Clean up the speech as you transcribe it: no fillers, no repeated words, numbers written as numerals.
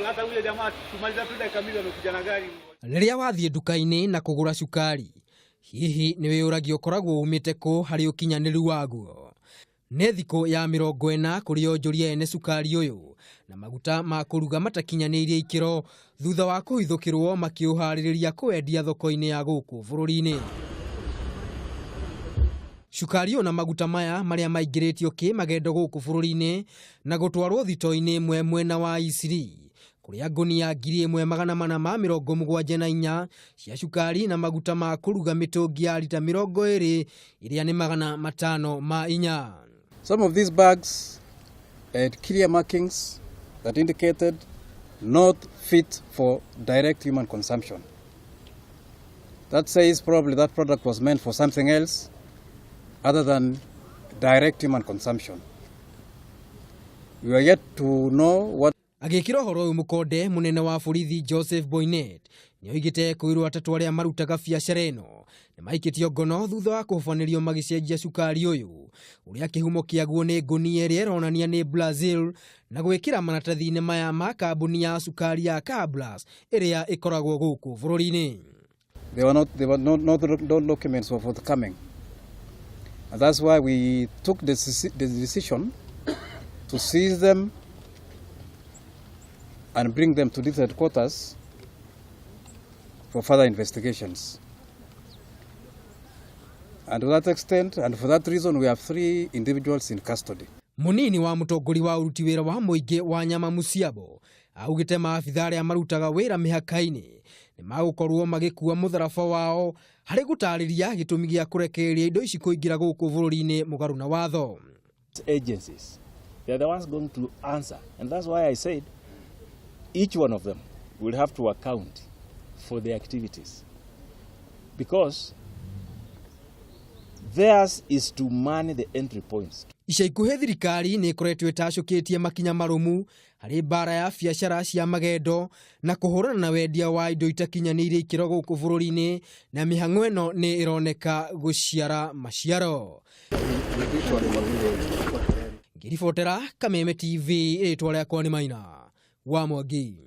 hata yule jamaa tumaliza tu dakika mbili amekuja na gari. Riria wathie nduka-ini na kugura cukari, hihi ni wiyuragio koragwo umite ku hari ukinyaniru waguo. Nĩ thikũ ya 40 kũrĩ onjoria ene cukari ũyũ na maguta ma kuruga matakinyaniirie ikiro thutha wa kuhithukirwo makiuharĩrĩria kwendia thoko-ini ya guku bũrũri-ini. Cukari na maguta maya maria maingĩrĩtio magendo guku bũrũri-ini na gũtwarwo thito-ini imwe mwena wa Isiri kuria ngunia 1474 cia cukari na maguta ma kuruga mĩtũngi ya lita 20 iria nĩ 504. Some of these bags had clear markings that indicated not fit for direct human consumption. That says probably that product was meant for something else other than direct human consumption. We are yet to know what. Agikiro horo mukonde munene wa borithi Joseph Boinnet nioigite kuirwo atatu aria marutaga biacara ino ni maikitio ngono thutha wa kufanĩrio magicenjia cukari uyu uria kihumo kiaguo ni ngunia iria ironania ni Brazil na gwikira maratathi-ini maya ma kambuni ya cukari ya Cablas iria ikoragwo guku bũrũri-ini. There were no documents were forthcoming, and that's why we took the decision to seize them and bring them to this headquarters for further investigations. And to that extent, and for that reason, we have 3 individuals in custody. Munini wa mutongori wa uruti wira wa muingi wa nyama mucii augite maabitha aria marutaga wira mihaka-ini ni magukorwo magikua mutharaba wao hari gutariria gitumi gia kurekereria indo ici kuingira guku bũrũri-ini mugaru na watho. Agencies, they are the ones going to answer, and that's why I said each one of them will have to account for their activities, because theirs is to man the entry points. Ica ikuhĩ thirikari nĩ ĩkoretwo ĩtacũkĩtie makinya marumu harĩ mbara ya biacara cia magendo na kũhũrana na wendia wa indo itakinyaniirie ikiro gũkũ bũrũri-ini na mĩhang'o ĩno nĩ ĩroneka gũciara maciaro. Ngiribotera Kameme TV, rĩtwa rĩakwa nĩ Maina wa Mwangi.